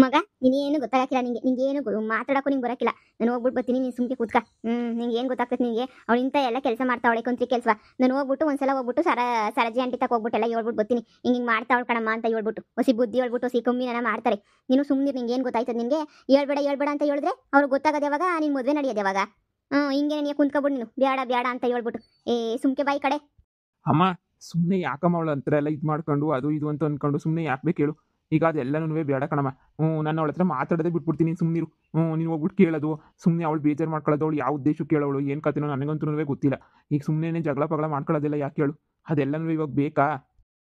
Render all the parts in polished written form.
ಮಗ ನೀನೇನು ಗೊತ್ತಾಗಕ್ಕಿಲ್ಲ ನಿಂಗೇನು ಮಾತಾಡಕ್ಕೂ ನಿಂಗೆ ಬರಕ್ಕಿಲ್ಲ. ನಾನು ಹೋಗ್ಬಿಟ್ಟು ಬರ್ತೀನಿ, ನೀನು ಸುಮ್ಕೆ ಕೂತ್ಕ. ನಿಂಗೆ ಏನು ಗೊತ್ತಾಗ್ತದೆ ನಿನಗೆ? ಅವಳು ಇಂಥ ಎಲ್ಲ ಕೆಲಸ ಮಾಡ್ತಾವಳೆ, ಕೊಂತ್ರಿ ಕೆಲಸ. ನಾನು ಹೋಗ್ಬಿಟ್ಟು ಒಂದ್ಸಲ ಹೋಗ್ಬಿಟ್ಟು ಸರಜಿ ಆಂಟಿ ತಕ ಹೋಗ್ಬಿಟ್ಟು ಎಲ್ಲ ಹೇಳ್ಬಿಟ್ಟು ಬರ್ತೀನಿ. ಹಿಂಗೆ ಮಾಡ್ತಾವಳು ಕಣಮ್ಮ ಅಂತ ಹೇಳ್ಬಿಟ್ಟು ಹೊಸಿ ಬುದ್ಧಿ ಹೇಳ್ಬಿಟ್ಟು ಹೊಸಿ ಕಮ್ಮಿನ ಮಾಡ್ತಾರೆ. ನೀನು ಸುಮ್ಮನೆ ನಿಂಗೆ ಏನು ಗೊತ್ತಾಯ್ತದೆ ನಿನಗೆ? ಹೇಳ್ಬೇಡ ಅಂತ ಹೇಳಿದ್ರೆ ಅವ್ರಿಗೆ ಗೊತ್ತಾಗೋದು ಯಾವಾಗ? ನಿನ್ನ ಮದುವೆ ನಡೆಯೋದು ಯಾವಾಗ? ಹಿಂಗೆ ನೀನು ಕುಂತ್ಕೊಬಿಡು ನೀನು, ಬೇಡ ಅಂತ ಹೇಳ್ಬಿಟ್ಟು. ಸುಮ್ಕೆ ಬಾಯಿ ಕಡೆ. ಅಮ್ಮ ಸುಮ್ಮನೆ ಯಾಕಮ್ಮ ಅವಳು ಅಂತರ ಎಲ್ಲ ಇದು ಮಾಡ್ಕೊಂಡು ಅದು ಇದು ಅಂತ ಅಂದ್ಕೊಂಡು ಸುಮ್ಮನೆ ಯಾಕೆ ಬೇಕು ಹೇಳು? ಈಗ ಅದೆಲ್ಲನೂ ಬೇಡ ಕಣಮ್ಮ. ನಾನು ಅವಳ ಹತ್ರ ಮಾತಾಡೋದೇ ಬಿಟ್ಬಿಡ್ತೀನಿ, ಸುಮ್ಮನಿರು. ನೀನು ಹೋಗ್ಬಿಟ್ಟು ಕೇಳೋದು ಸುಮ್ಮನೆ ಅವಳು ಬೇಜಾರು ಮಾಡ್ಕೊಳ್ಳೋದು. ಅವಳು ಯಾವ ಉದ್ದೇಶಕ್ಕೆ ಕೇಳೋಳು ಏನು ಕತೆನೋ ನನಗಂತೂ ಗೊತ್ತಿಲ್ಲ. ಈಗ ಸುಮ್ಮನೆ ಜಗಳ ಪಗಳ ಮಾಡ್ಕೊಳ್ಳೋದಿಲ್ಲ ಯಾಕೆ ಹೇಳು? ಅದೆಲ್ಲನೂ ಇವಾಗ ಬೇಕಾ?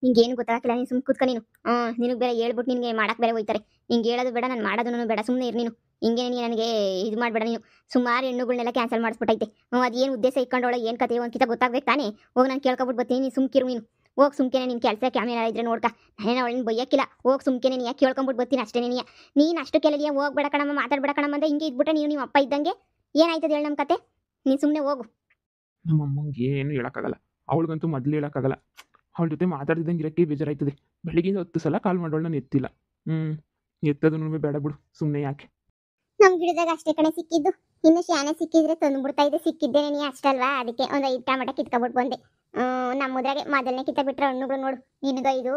ನಿಂಗೇನು ಗೊತ್ತಾಗಲ್ಲ, ನೀನು ಸುಮ್ಮನೆ ಕೂತ್ಕ ನೀನು. ನಿನಗೆ ಬೇರೆ ಹೇಳ್ಬಿಟ್ಟು ನಿನಗೆ ಮಾಡಕ್ಕೆ ಬೇರೆ ಹೋಯ್ತಾರೆ. ನಿಂಗೆ ಹೇಳೋದು ಬೇಡ, ನಾನು ಮಾಡೋದನ್ನು ಬೇಡ, ಸುಮ್ಮನೆ ಇರು ನೀನು. ಹಿಂಗೆ ನೀನು ನನಗೆ ಇದು ಮಾಡಬೇಡ ನೀನು. ಸುಮಾರು ಹೆಣ್ಣುಗಳನ್ನೆಲ್ಲ ಕ್ಯಾನ್ಸಲ್ ಮಾಡಿಸ್ಬಿಟ್ಟೈತೆ. ಅದೇನು ಉದ್ದೇಶ ಇಟ್ಕೊಂಡೋಳ ಏನು ಕತೆ ಒಂದ್ಕಿತ ಗೊತ್ತಾಗ್ಬೇಕು ತಾನೇ? ಹೋಗಿ ನಾನು ಕೇಳ್ಕೊಬಿಟ್ಟು ಬರ್ತೀನಿ, ನೀನು ಸುಮ್ಕಿರು ನೀನು. ಹೋಗಿ ಸುಮ್ಕೆನೆ ನಿನ್ನ ಕೆಲಸ ಕ್ಯಾಮೇರಾ ಇದ್ರೆ ನೋಡ್ಕ. ನಾನೇನು ಅವಳನ್ನ ಬೈಯಕ್ಕಿಲ್ಲ. ಹೋಗಿ ಸುಮ್ಕೆನೆ ನೀನು ಕೇಳ್ಕೊಂಬಿಟ್ಟು ಬರ್ತೀನಿ ಅಷ್ಟೇ. ನೀನು ಅಷ್ಟು ಕೆಲದಿಯ ಹೋಗ್ಬೇಡ ಕಣಮ್ಮ, ಮಾತಾಡ್ಬೇಡ ಕಣಮ್ಮ ಅಂತ ಹಿಂಗೆ ಇದ್ಬಿಟ್ರೆ ನೀವು ನಿಮ್ಮ ಅಪ್ಪ ಇದ್ದಂಗೆ ಏನಾಯ್ತದೆ ಹೇಳಿ ನಮ್ಮ ಕತೆ? ನೀನು ಸುಮ್ಮನೆ ಹೋಗು. ನಮ್ಮ ಅಮ್ಮಂಗೆ ಏನು ಹೇಳೋಕ್ಕಾಗಲ್ಲ, ಅವಳಿಗಂತೂ ಮೊದಲು ಹೇಳೋಕ್ಕಾಗಲ್ಲ. ಅವಳ ಜೊತೆ ಮಾತಾಡಿದಂಗೆ ಇರೋಕ್ಕೆ ಬೇಜಾರಾಯ್ತದೆ. ಬೆಳಿಗ್ಗೆ 10 ಸಲ ಕಾಲ್ ಮಾಡೋಳು, ನಾನು ಎತ್ತಿಲ್ಲ. ಎತ್ತದೂ ಬೇಡ ಬಿಡು, ಸುಮ್ಮನೆ ಯಾಕೆ? ನಮ್ಮ ಗಿಡದಾಗ ಅಷ್ಟೇ ಕಣೆ ಸಿಕ್ಕಿದ್ದು. ಇನ್ನು ಶಾನೆ ಸಿಕ್ಕಿದ್ರೆ ತಂದುಬಿಡ್ತಾ ಇದೆ. ಸಿಕ್ಕಿದ್ದೇನೆ ನೀ ಅಷ್ಟಲ್ವಾ? ಅದಕ್ಕೆ ಒಂದು 5 ಟಮಾಟ ಕಿತ್ಕೊಬಿಟ್ಟು ಬಂದೆ. ನಮ್ಮದ್ರಾಗೆ ಮೊದಲನೇ ಕಿತ್ತ ಬಿಟ್ರೆ ಹಣ್ಣುಗಳು ನೋಡು. ನಿನಗೈದು,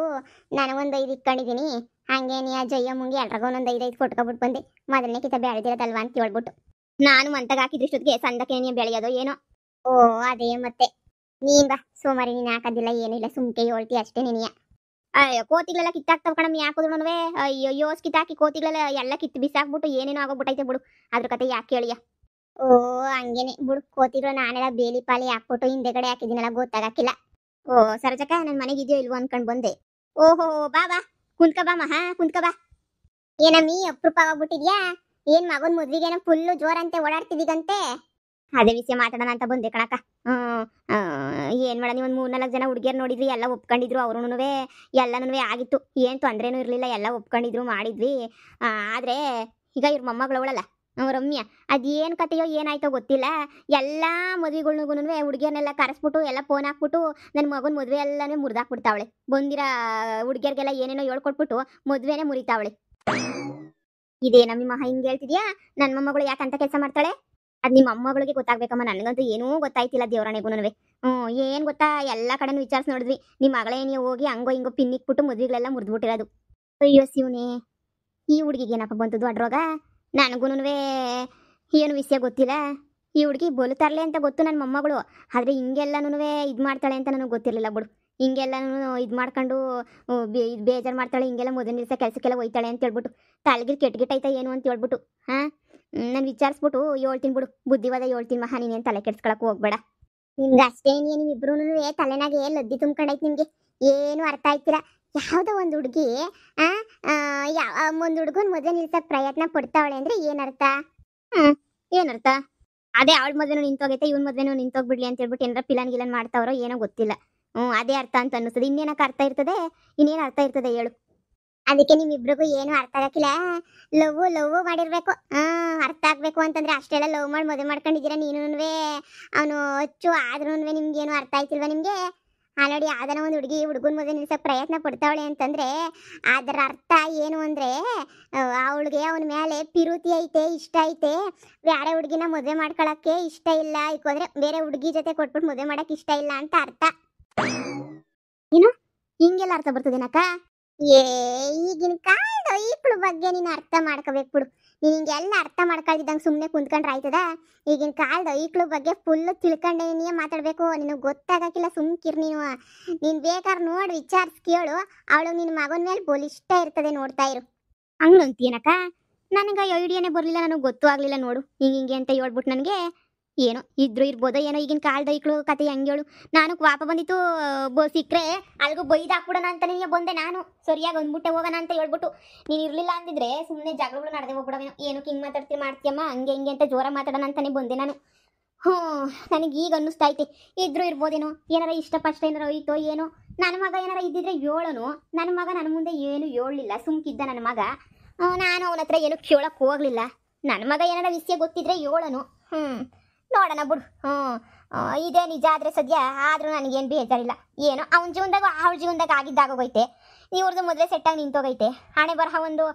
ನನಗೊಂದು 5 ಇಟ್ಕೊಂಡಿದ್ದೀನಿ. ಹಾಗೆ ನೀ ಆ ಜಯ್ಯಮ್ಮಂಗೆ ಎಲ್ರಿಗೂ ಒಂದೊಂದು 5 ಕೊಟ್ಕೊಬಿಟ್ಟು ಬಂದೆ. ಮೊದಲನೇ ಕಿತ್ತ ಬೆಳೆದಿರೋದಲ್ವಾ ಅಂತ ಹೇಳ್ಬಿಟ್ಟು ನಾನು ಮಂತಗೆ ಹಾಕಿದ್ರಿಷ್ಟೊತ್ತಿಗೆ ಸಂದಕ್ಕೆ ನೀನು ಬೆಳೆಯೋದು ಏನೋ. ಓ ಅದೇ ಮತ್ತೆ ನೀನ್ ಬಾ ಸೋಮಾರಿ, ನೀನು ಹಾಕೋದಿಲ್ಲ ಏನಿಲ್ಲ, ಸುಮ್ಕೆ ಹೇಳ್ತಿ ಅಷ್ಟೇ ನಿನಿಯ. ಅಯ್ಯೋ ಕೋತಿಗಳೆಲ್ಲ ಕಿತ್ತಾಕ್ತಾವ ಕಣಮ್ಮಿ, ಹಾಕೋದ್ರೂ ಅಯ್ಯೋ ಯೋಸ್ ಕಿತ್ತಾಕಿ ಕೋತಿಗಳೆಲ್ಲ ಎಲ್ಲ ಕಿತ್ತು ಬಿಸಾಕ್ಬಿಟ್ಟು ಏನೇನೋ ಆಗೋಗ್ಬಿಟ್ಟೈತೆ ಬಿಡು. ಅದ್ರ ಕತೆ ಯಾಕೆ ಕೇಳಿಯ? ಓ ಹಂಗೇನೆ ಬಿಡು. ಕೋತಿಗಳು ನಾನೆಲ್ಲ ಬೇಲಿ ಪಾಲಿ ಹಾಕ್ಬಿಟ್ಟು ಹಿಂದೆಗಡೆ ಹಾಕಿದ್ದೀನಲ್ಲ, ಗೊತ್ತಾಗಕ್ಕಿಲ್ಲ. ಓ ಸರಜಕ್ಕ, ನನ್ನ ಮನೆಗೆ ಇದೆಯೋ ಇಲ್ವೋ ಅನ್ಕೊಂಡು ಬಂದೆ. ಓಹೋ ಬಾ ಕುಂತ್ಕ ಬಾ ಮಹಾ, ಕುಂತ್ಕ ಬಾ. ಏನಮ್ಮಿ ಅಪರೂಪ ಆಗ್ಬಿಟ್ಟಿದ್ಯಾ? ಏನ್ ಮಗನ್ ಮದ್ವಿಗೇನೋ ಫುಲ್ಲು ಜೋರಂತೆ ಓಡಾಡ್ತಿದ್ದೀಗಂತೆ? ಅದೇ ವಿಷಯ ಮಾತಾಡೋಣ ಅಂತ ಬಂದೆ ಕಣಕ್ಕ. ಏನ್ ಮಾಡ, ನೀವು ಒಂದು 3-4 ಜನ ಹುಡುಗಿಯರು ನೋಡಿದ್ವಿ, ಎಲ್ಲ ಒಪ್ಕೊಂಡಿದ್ರು. ಅವ್ರೂ ಎಲ್ಲನೂ ಆಗಿತ್ತು, ಏನು ತೊಂದ್ರೆನೂ ಇರಲಿಲ್ಲ, ಎಲ್ಲ ಒಪ್ಕೊಂಡಿದ್ರು, ಮಾಡಿದ್ವಿ. ಆದರೆ ಈಗ ಇವ್ರ ಮೊಮ್ಮಗಳವಳಲ್ಲ ರಮ್ಯ, ಅದೇನು ಕತೆಯೋ ಏನಾಯ್ತೋ ಗೊತ್ತಿಲ್ಲ. ಎಲ್ಲ ಮದುವೆಗಳ್ನಿಗೂ ಹುಡುಗಿಯರ್ನೆಲ್ಲ ಕರೆಸ್ಬಿಟ್ಟು ಎಲ್ಲ ಫೋನ್ ಹಾಕ್ಬಿಟ್ಟು ನನ್ನ ಮಗನ ಮದುವೆ ಎಲ್ಲನೇ ಮುರಿದಾಕ್ಬಿಡ್ತಾವಳೆ. ಬಂದಿರೋ ಹುಡುಗಿಯರಿಗೆಲ್ಲ ಏನೇನೋ ಹೇಳ್ಕೊಟ್ಬಿಟ್ಟು ಮದುವೆನೇ ಮುರಿತಾವಳೆ. ಇದೇ ನಮ್ಮ ಮಹ ಹಿಂಗೆ ಹೇಳ್ತಿದ್ಯಾ? ನನ್ನ ಮೊಮ್ಮಗಳು ಯಾಕಂತ ಕೆಲಸ ಮಾಡ್ತಾಳೆ? ಅದು ನಿಮ್ಮ ಅಮ್ಮಗಳಿಗೆ ಗೊತ್ತಾಗ್ಬೇಕಮ್ಮ, ನನಗಂತೂ ಏನೂ ಗೊತ್ತಾಯ್ತಿಲ್ಲ ದೇವರಾಣೆಗೂ. ಏನು ಗೊತ್ತಾ, ಎಲ್ಲ ಕಡೆನೂ ವಿಚಾರಿಸಿ ನೋಡಿದ್ವಿ. ನಿಮ್ಮ ಮಗಳೇ ನೀವು ಹೋಗಿ ಹಂಗೋ ಹಿಂಗೋ ಪಿನ್ನಿಕ್ಬಿಟ್ಟು ಮದುವೆಗಳೆಲ್ಲ ಮುರಿದ್ಬಿಟ್ಟಿರೋದು. ಅಯ್ಯೋ ಶಿವನೇ, ಈ ಹುಡುಗಿಗೆ ಏನಪ್ಪ ಬಂತದ್ದು ಅಡ್ರೋಗ? ನನಗೂ ಏನು ವಿಷಯ ಗೊತ್ತಿಲ್ಲ. ಈ ಹುಡುಗಿ ಬೋಲು ತರಲೆ ಅಂತ ಗೊತ್ತು ನನ್ನ ಮೊಮ್ಮಗಳು, ಆದರೆ ಹಿಂಗೆಲ್ಲನೂ ಇದು ಮಾಡ್ತಾಳೆ ಅಂತ ನನಗೆ ಗೊತ್ತಿರಲಿಲ್ಲ ಬಿಡು. ಹಿಂಗೆಲ್ಲನೂ ಇದು ಮಾಡ್ಕೊಂಡು ಬೇಜಾರು ಮಾಡ್ತಾಳೆ, ಹಿಂಗೆಲ್ಲ ಮೊದಲ ದಿವಸ ಕೆಲಸಕ್ಕೆಲ್ಲ ಹೋಯ್ತಾಳೆ ಅಂತ ಹೇಳ್ಬಿಟ್ಟು ತಲೆಗಿರ್ ಕೆಟ್ಟಗಿಟ್ಟೈತೆ ಏನು ಅಂತ ಹೇಳ್ಬಿಟ್ಟು. ನಾನು ವಿಚಾರಿಸ್ಬಿಟ್ಟು ಹೇಳ್ತೀನಿ ಬಿಡು, ಬುದ್ಧಿವಾದ ಹೇಳ್ತೀನಿ ಮಹಾ. ನೀನೇನು ತಲೆ ಕೆಡ್ಸ್ಕೊಳಕ್ಕೆ ಹೋಗ್ಬೇಡ. ನಿಮ್ಗೆ ಅಷ್ಟೇ ನಿಮ್ಮಿಬ್ರು ತಲೆನಾಗೆ ಲದ್ದಿ ತುಂಬ್ಕೊಂಡೈತೆ. ನಿಮಗೆ ಏನು ಅರ್ಥ ಆಯ್ತಿಲ್ಲ. ಯಾವುದೋ ಒಂದು ಹುಡುಗಿ ಒಂದು ಹುಡುಗನ ಮದುವೆ ನಿಲ್ಸಕ್ಕೆ ಪ್ರಯತ್ನ ಪಡ್ತಾವಳೆ ಅಂದರೆ ಏನರ್ಥ? ಏನರ್ಥ? ಅದೇ ಅವಳ ಮದುವೆನೂ ನಿಂತೋಗೈತೆ, ಇವನ್ ಮದುವೆನೂ ನಿಂತೋಗ್ಬಿಡ್ಲಿ ಅಂತ ಹೇಳ್ಬಿಟ್ಟು ಏನಾರ ಪಿಲಾನ್ ಗಿಲನ್ ಮಾಡ್ತಾವ್ರೋ ಏನೋ ಗೊತ್ತಿಲ್ಲ. ಅದೇ ಅರ್ಥ ಅಂತ ಅನ್ನಿಸ್ತದೆ. ಇನ್ನೇನಕ್ಕೆ ಅರ್ಥ ಇರ್ತದೆ? ಇನ್ನೇನು ಅರ್ಥ ಇರ್ತದೆ ಹೇಳು? ಅದಕ್ಕೆ ನಿಮ್ಮಿಬ್ರಿಗೂ ಏನು ಅರ್ಥ ಆಗಕ್ಕಿಲ್ಲ. ಲವ್ ಮಾಡಿರ್ಬೇಕು. ಅರ್ಥ ಆಗ್ಬೇಕು ಅಂತಂದ್ರೆ ಅಷ್ಟೆಲ್ಲ ಲವ್ ಮಾಡಿ ಮದುವೆ ಮಾಡ್ಕೊಂಡಿದ್ದೀರಾ ನೀನು. ಅವನು ಅಚ್ಚು ಆದ್ರೂ ನಿಮ್ಗೇನು ಅರ್ಥ ಆಯ್ತಿಲ್ವಾ? ನಿಮಗೆ ಆಲ್ರೆಡಿ ಯಾವ್ದಾನ ಒಂದು ಹುಡುಗನ ಮದುವೆ ನಿಲ್ಸಕ್ಕೆ ಪ್ರಯತ್ನ ಪಡ್ತಾವಳೆ ಅಂತಂದ್ರೆ ಅದರ ಅರ್ಥ ಏನು ಅಂದರೆ ಅವಳಿಗೆ ಅವನ ಮೇಲೆ ಪಿರುತಿ ಐತೆ, ಇಷ್ಟ ಐತೆ. ಬೇರೆ ಹುಡುಗಿನ ಮದುವೆ ಮಾಡ್ಕೊಳಕ್ಕೆ ಇಷ್ಟ ಇಲ್ಲ, ಯಾಕಂದ್ರೆ ಬೇರೆ ಹುಡುಗಿ ಜೊತೆ ಕೊಟ್ಬಿಟ್ಟು ಮದುವೆ ಮಾಡಕ್ಕೆ ಇಷ್ಟ ಇಲ್ಲ ಅಂತ ಅರ್ಥ. ಏನು ಹಿಂಗೆಲ್ಲ ಅರ್ಥ ಬರ್ತದೇನಕ್ಕ? ಈಗಿನ ಕಾಲದ ಈಕ್ಳ ಬಗ್ಗೆ ನೀನು ಅರ್ಥ ಮಾಡ್ಕೋಬೇಕು ಬಿಡು. ನೀನು ಹಿಂಗೆಲ್ಲ ಅರ್ಥ ಮಾಡ್ಕೊಳ್ದಿದ್ದಂಗೆ ಸುಮ್ಮನೆ ಕುಂತ್ಕೊಂಡ್ರೆ ಆಯ್ತದ? ಈಗಿನ ಕಾಲದ ಈಕ್ಳ ಬಗ್ಗೆ ಫುಲ್ಲು ತಿಳ್ಕೊಂಡೆ ನೀನೇ ಮಾತಾಡಬೇಕು. ನಿನಗೆ ಗೊತ್ತಾಗಕ್ಕಿಲ್ಲ, ಸುಮ್ಕಿರ್ ನೀನು. ನೀನು ಬೇಕಾದ್ರೆ ನೋಡಿ ವಿಚಾರಿಸಿ ಕೇಳು. ಅವಳು ನಿನ್ನ ಮಗನ ಮೇಲೆ ಬೋಲ್ ಇಷ್ಟ ಇರ್ತದೆ, ನೋಡ್ತಾ ಇರು. ಹಂಗಂತೀನಕ್ಕ? ನನಗೆ ಐಡಿಯಾನೇ ಬರಲಿಲ್ಲ, ನನಗೆ ಗೊತ್ತೂ ಆಗಲಿಲ್ಲ ನೋಡು. ಹಿಂಗೆ ಅಂತ ಹೇಳ್ಬಿಟ್ಟು ನನಗೆ ಏನೋ ಇದ್ರು ಇರ್ಬೋದೋ ಏನೋ. ಈಗಿನ ಕಾಲದ ಈಕ್ಳು ಕತೆ ಹೆಂಗೆ ಹೇಳು? ನಾನು ವಾಪ ಬಂದಿತ್ತು ಸಿಕ್ಕರೆ ಅಲ್ಗೂ ಬೈದು ಹಾಕ್ಬಿಡೋಣ ಅಂತ ನಿನಗೆ ಬಂದೆ ನಾನು. ಸರಿಯಾಗಿ ಅಂದ್ಬಿಟ್ಟೆ ಹೋಗೋಣ ಅಂತ ಹೇಳ್ಬಿಟ್ಟು. ನೀನು ಇರಲಿಲ್ಲ ಅಂದಿದ್ರೆ ಸುಮ್ಮನೆ ಜಗಳಗಳು ನಡೆದೇ ಹೋಗ್ಬಿಡವೇನೋ. ಏನಕ್ಕೆ ಹಿಂಗೆ ಮಾಡ್ತೀಯಮ್ಮ, ಹಂಗೆ ಹಿಂಗೆ ಅಂತ ಜೋರ ಮಾತಾಡೋಣ ಅಂತಲೇ ಬಂದೆ ನಾನು. ನನಗೆ ಈಗ ಅನ್ನಿಸ್ತಾ ಐತೆ ಇದ್ರು ಇರ್ಬೋದೇನೋ. ಏನಾರ ಇಷ್ಟಪಷ್ಟ ಏನಾರ ಐತೋ ಏನೋ. ನನ್ನ ಮಗ ಏನಾರ ಇದ್ದಿದ್ರೆ ಹೇಳೋನು. ನನ್ನ ಮಗ ನನ್ನ ಮುಂದೆ ಏನು ಹೇಳಲಿಲ್ಲ, ಸುಮ್ಕಿದ್ದ ನನ್ನ ಮಗ. ನಾನು ಅವನ ಹತ್ರ ಏನು ಕೇಳಕ್ಕೆ ಹೋಗಲಿಲ್ಲ. ನನ್ನ ಮಗ ಏನಾರ ವಿಷಯ ಗೊತ್ತಿದ್ರೆ ಹೇಳೋನು. ನೋಡೋಣ ಬಿಡು. ಇದೇ ನಿಜ ಆದರೆ ಸದ್ಯ ಆದರೂ ನನಗೇನು ಬೇಜಾರಿಲ್ಲ. ಏನೋ ಅವನ ಜೀವನದಾಗ ಅವಳ ಜೀವನದಾಗ ಆಗಿದ್ದಾಗೋಗೈತೆ. ಇವ್ರದ್ದು ಮದುವೆ ಸೆಟ್ಟಾಗಿ ನಿಂತೋಗೈತೆ. ಹಣೆ ಬರಹ ಒಂದು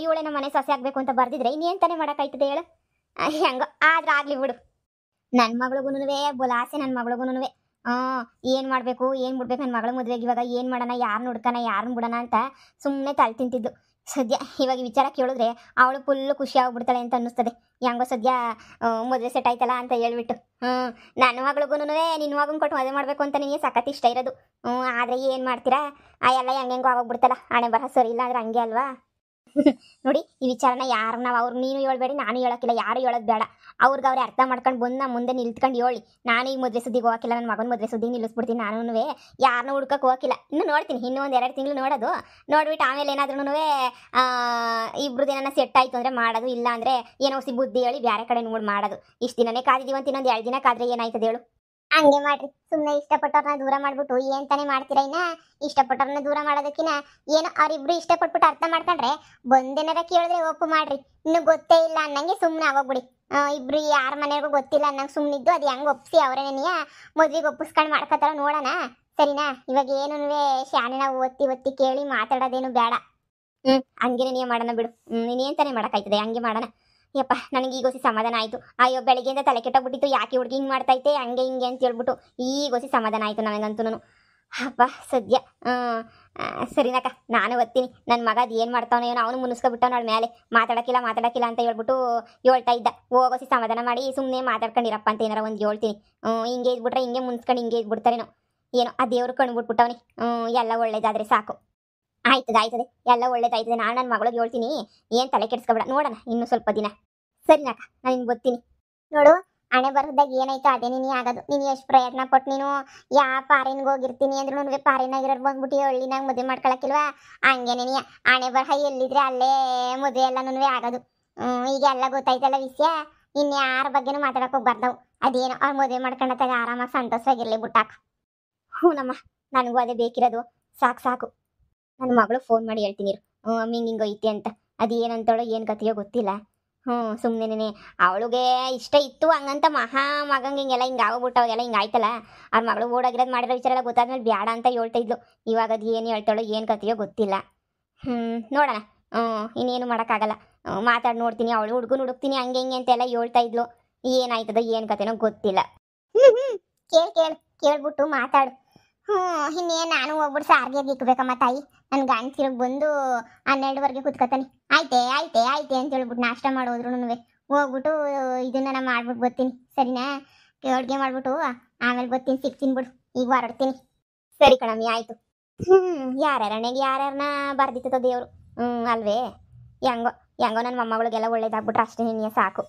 ಇವಳೆ ನಮ್ಮ ಮನೆ ಸೊಸೆ ಆಗ್ಬೇಕು ಅಂತ ಬರ್ದಿದ್ರೆ ಇನ್ನೇನ್ ತಾನೇ ಮಾಡೋಕ್ಕಾಯ್ತದೆ ಹೇಳು. ಹೆಂಗೋ ಆದ್ರೆ ಆಗ್ಲಿ ಬಿಡು. ನನ್ನ ಮಗಳಿಗೂನುವೆ ಬೊಲಾಸೆ, ನನ್ನ ಮಗಳಿಗೂನುವೆ ಏನ್ ಮಾಡ್ಬೇಕು ಏನ್ ಬಿಡ್ಬೇಕು, ನನ್ನ ಮಗಳ ಮದುವೆಗೆ ಇವಾಗ ಏನ್ ಮಾಡೋಣ, ಯಾರನ್ನ ಹುಡ್ಕನ ಯಾರನ್ನ ಬಿಡೋಣ ಅಂತ ಸುಮ್ಮನೆ ತಲೆ ತಿಂತಿದ್ದು. ಸದ್ಯ ಇವಾಗ ಈ ವಿಚಾರ ಕೇಳಿದ್ರೆ ಅವಳು ಫುಲ್ಲು ಖುಷಿ ಆಗ್ಬಿಡ್ತಾಳೆ ಅಂತ ಅನ್ನಿಸ್ತದೆ. ಹೆಂಗೋ ಸದ್ಯ ಮದುವೆ ಸೆಟ್ ಆಯ್ತಲ್ಲ ಅಂತ ಹೇಳ್ಬಿಟ್ಟು. ನನ್ನ ಮಗಳಿಗೂನುವೆ ನಿನ್ನ ಮಗನ ಕೊಟ್ಟು ಮದುವೆ ಮಾಡ್ಬೇಕು ಅಂತ ನಿನಗೆ ಸಖತ್ ಇಷ್ಟ ಇರೋದು. ಆದ್ರೆ ಏನ್ ಮಾಡ್ತೀರಾ, ಆ ಎಲ್ಲ ಹೆಂಗೆಂಗೋ ಆಗೋಗ್ಬಿಡ್ತಲ್ಲ, ಹಣೆ ಬರಹ ಸರಿ ಇಲ್ಲ ಅಂದ್ರೆ ಹಂಗೆ ಅಲ್ವಾ. ನೋಡಿ ಈ ವಿಚಾರನ ಯಾರನ್ನ ಅವ್ರು ನೀನು ಹೇಳ್ಬೇಡಿ, ನಾನು ಹೇಳೋಕ್ಕಿಲ್ಲ, ಯಾರು ಹೇಳೋದು ಬೇಡ. ಅವ್ರಿಗೆ ಅವ್ರೆ ಅರ್ಥ ಮಾಡ್ಕೊಂಡು ಬಂದು ನಮ್ಮ ಮುಂದೆ ನಿಲ್ತ್ಕೊಂಡು ಹೇಳಿ. ನಾನು ಈ ಮದುವೆ ಸುದ್ದಿಗೆ ಹೋಗಿಲ್ಲ, ನನ್ನ ಮಗನ ಮದುವೆ ಸುದ್ದಿಗೆ ನಿಲ್ಲಿಸ್ಬಿಡ್ತೀನಿ. ನಾನು ಯಾರನ್ನೂ ಹುಡ್ಕಕ್ಕೆ ಹೋಗಿಲ್ಲ, ಇನ್ನು ನೋಡ್ತೀನಿ, ಇನ್ನೂ ಒಂದು 2 ತಿಂಗಳು ನೋಡೋದು. ನೋಡ್ಬಿಟ್ಟು ಆಮೇಲೆ ಏನಾದ್ರೂ ಇಬ್ರದ್ದು ಏನಾರ ಸೆಟ್ ಆಯ್ತು ಅಂದರೆ ಮಾಡೋದು, ಇಲ್ಲ ಅಂದರೆ ಏನೋ ಬುದ್ಧಿ ಹೇಳಿ ಬೇರೆ ಕಡೆ ನೋಡಿ ಮಾಡೋದು. ಇಷ್ಟು ದಿನನೇ ಕಾದಿದ್ದೀವಿ ಅಂತ ಇನ್ನೊಂದು 2 ದಿನ ಕಾದ್ರೆ ಏನಾಯ್ತದೆ ಹೇಳು. ಹಂಗೆ ಮಾಡ್ರಿ, ಸುಮ್ಮನೆ ಇಷ್ಟಪಟ್ಟವ್ರನ್ನ ದೂರ ಮಾಡ್ಬಿಟ್ಟು ಏನ್ ತಾನೇ ಮಾಡ್ತೀರಾ. ಇನ್ನ ಇಷ್ಟಪಟ್ಟವ್ರನ್ನ ದೂರ ಮಾಡೋದಕ್ಕಿನ್ನ ಏನೋ ಅವ್ರಿಬ್ರು ಇಷ್ಟಪಟ್ಬಿಟ್ಟು ಅರ್ಥ ಮಾಡ್ಕೊಂಡ್ರೆ ಬಂದೇನಾರ ಕೇಳಿದ್ರೆ ಒಪ್ಪು ಮಾಡ್ರಿ. ಇನ್ನು ಗೊತ್ತೇ ಇಲ್ಲ ಅನ್ನಂಗೆ ಸುಮ್ಮನೆ ಆಗೋಗ್ಬಿಡಿ. ಇಬ್ರು ಯಾರ ಮನೆಗೂ ಗೊತ್ತಿಲ್ಲ ಅನ್ನಂಗೆ ಸುಮ್ಮನಿದ್ದು ಅದು ಹೆಂಗೆ ಒಪ್ಸಿ ಅವರೇನೆಯ ಮದ್ವೆಗೆ ಒಪ್ಪಿಸ್ಕೊಂಡು ಮಾಡ್ಕೊತಾರ ನೋಡೋಣ, ಸರಿನಾ. ಇವಾಗ ಏನೂ ಶಾನೆ ನಾವು ಒತ್ತಿ ಕೇಳಿ ಮಾತಾಡೋದೇನು ಬೇಡ. ಹಂಗೇನೆ ನೀವು ಮಾಡೋಣ ಬಿಡು. ನೀನೇನ್ ತಾನೇ ಮಾಡೋಕ್ಕಾಯ್ತದೆ, ಹಂಗೆ ಮಾಡೋಣ. ಯಪ್ಪ ನನಗೆ ಈಗೋಸಿ ಸಮಾಧಾನ ಆಯಿತು. ಅಯ್ಯೋ ಬೆಳಗ್ಗೆಯಿಂದ ತಲೆ ಕೆಟ್ಟೋಗ್ಬಿಟ್ಟಿತ್ತು, ಯಾಕೆ ಹುಡುಗಿ ಹಿಂಗೆ ಮಾಡ್ತೈತೆ ಹಂಗೆ ಹಿಂಗೆ ಅಂತ ಹೇಳ್ಬಿಟ್ಟು ಈಗೋಸಿ ಸಮಾಧಾನ ಆಯಿತು ನನಗಂತೂ. ಅಪ್ಪ ಸದ್ಯ ಸರಿನಕ್ಕ, ನಾನು ಓದ್ತೀನಿ. ನನ್ನ ಮಗ ಅದು ಏನು ಮಾಡ್ತಾವನೋ ಏನೋ, ಅವನು ಮುನ್ನಿಸ್ಕೊಬಿಟ್ಟವನು ಅವಳ ಮೇಲೆ. ಮಾತಾಡಕ್ಕಿಲ್ಲ ಅಂತ ಹೇಳ್ಬಿಟ್ಟು ಹೇಳ್ತಾ ಇದ್ದ. ಹೋಗೋಸಿ ಸಮಾಧಾನ ಮಾಡಿ ಸುಮ್ಮನೆ ಮಾತಾಡ್ಕೊಂಡಿರಪ್ಪ ಅಂತ ಏನಾರ ಒಂದು ಹೇಳ್ತೀನಿ. ಹಿಂಗೆ ಇದ್ಬಿಟ್ರೆ ಹಿಂಗೆ ಮುನ್ಸ್ಕೊಂಡು ಹಿಂಗೆ ಇದ್ಬಿಡ್ತಾರೇನೋ ಏನೋ. ಆ ದೇವ್ರು ಕಣ್ಬಿಟ್ಬಿಟ್ಟವನಿ. ಎಲ್ಲ ಒಳ್ಳೇದಾದರೆ ಸಾಕು. ಆಯ್ತದೆ ಎಲ್ಲ ಒಳ್ಳೇದಾಯ್ತದೆ. ನಾನು ನನ್ನ ಮಗಳಿಗೆ ಹೇಳ್ತೀನಿ, ಏನು ತಲೆ ಕೆಡ್ಸ್ಕೊಬೇಡ, ನೋಡೋಣ ಇನ್ನು ಸ್ವಲ್ಪ ದಿನ. ಸರಿನಾಕ, ನಾನು ನಿನ್ಗೆ ಗೊತ್ತೀನಿ. ನೋಡು ಹಣೆ ಬರದಾಗ ಏನಾಯ್ತು ಅದೇ ನೀನು ಆಗೋದು. ನೀನು ಎಷ್ಟು ಪ್ರಯತ್ನ ಪಟ್ಟು ನೀನು ಪಾರಿನ್ಗೆ ಹೋಗಿರ್ತೀನಿ ಅಂದ್ರೂ ಪಾರಿನಾಗಿರೋರು ಬಂದ್ಬಿಟ್ಟು ಹಳ್ಳಿನಾಗ ಮದುವೆ ಮಾಡ್ಕೊಳಕ್ಕಿಲ್ವಾ, ಹಂಗೇನೆ ನೀ ಹಣೆ ಬರಹ ಎಲ್ಲಿದ್ರೆ ಅಲ್ಲೇ ಮದುವೆ ಎಲ್ಲನೂ ಆಗೋದು. ಈಗ ಎಲ್ಲ ಗೊತ್ತಾಯ್ತಲ್ಲ ವಿಷಯ, ಇನ್ಯಾರ ಬಗ್ಗೆನೂ ಮಾತಾಡಕ್ಕೆ ಹೋಗ್ಬಾರ್ದವು. ಅದೇನೋ ಅವ್ರು ಮದುವೆ ಮಾಡ್ಕೊಂಡಾಗ ಆರಾಮಾಗಿ ಸಂತೋಷವಾಗಿರ್ಲಿ ಬಿಟ್ಟಾಕ. ಹ್ಞೂನಮ್ಮ, ನನಗೂ ಅದೇ ಬೇಕಿರೋದು. ಸಾಕು ನನ್ನ ಮಗಳು ಫೋನ್ ಮಾಡಿ ಹೇಳ್ತೀನಿ ಹಿಂಗೆ ಐತಿ ಅಂತ. ಅದು ಏನಂತೇಳೋ ಏನು ಕಥೆಯೋ ಗೊತ್ತಿಲ್ಲ. ಸುಮ್ಮನೆ ಅವಳಿಗೆ ಇಷ್ಟ ಇತ್ತು ಹಂಗಂತ ಮಗಂಗೆ ಹಿಂಗೆಲ್ಲ ಹಿಂಗೆ ಆಗೋಗ್ಬಿಟ್ಟವಾಗೆಲ್ಲ ಹಿಂಗೆ ಆಯ್ತಲ್ಲ. ಅವ್ರ ಮಗಳು ಓಡಾಗಿರೋದು ಮಾಡಿರೋ ವಿಚಾರ ಎಲ್ಲ ಗೊತ್ತಾದ್ಮೇಲೆ ಬೇಡ ಅಂತ ಹೇಳ್ತಾ ಇದ್ಲು. ಇವಾಗ ಅದು ಏನು ಹೇಳ್ತಾಳೋ ಏನು ಕಥೆಯೋ ಗೊತ್ತಿಲ್ಲ. ನೋಡೋಣ. ಇನ್ನೇನು ಮಾಡೋಕ್ಕಾಗಲ್ಲ. ಮಾತಾಡಿ ನೋಡ್ತೀನಿ, ಅವಳು ಹುಡುಗನ ಹುಡುಕ್ತೀನಿ ಹಂಗೆ ಹಿಂಗೆ ಅಂತೆಲ್ಲ ಹೇಳ್ತಾ ಇದ್ಲು. ಏನಾಯ್ತದೋ ಏನು ಕಥೆನೋ ಗೊತ್ತಿಲ್ಲ. ಕೇಳ್ಬಿಟ್ಟು ಮಾತಾಡು. ಇನ್ನೇನು ನಾನು ಹೋಗ್ಬಿಟ್ಟು ಸಾರಿಗೆ ಇಕ್ಬೇಕಮ್ಮ ತಾಯಿ. ನನ್ನ ಗಂಡ ತಿರುಗಿ ಬಂದು 12ವರೆಗೆ ಕುತ್ಕೊತಾನೆ. ಆಯ್ತೆ ಅಂತ ಹೇಳ್ಬಿಟ್ಟು ನಾಷ್ಟ ಮಾಡೋದ್ರು ಹೋಗ್ಬಿಟ್ಟು ಇದನ್ನ ನಾನು ಮಾಡ್ಬಿಟ್ಟು ಬರ್ತೀನಿ, ಸರಿನಾ. ಅಡುಗೆ ಮಾಡ್ಬಿಟ್ಟು ಆಮೇಲೆ ಬರ್ತೀನಿ, ಸಿಗ್ತೀನಿ ಬಿಡು. ಈಗ ಹೊರಡ್ತೀನಿ. ಸರಿ ಕಣಮ್ಮಿ, ಆಯಿತು. ಯಾರ್ಯಾರನೆಗೆ ಯಾರ್ಯಾರನ್ನ ಬರ್ದಿತ್ತೋ ದೇವರು. ಅಲ್ವೇ, ಹೆಂಗೋ ನನ್ನ ಮೊಮ್ಮಗಳಿಗೆಲ್ಲ ಒಳ್ಳೇದಾಗ್ಬಿಟ್ರೆ ಅಷ್ಟೇ ನಿನ್ನೆ ಸಾಕು.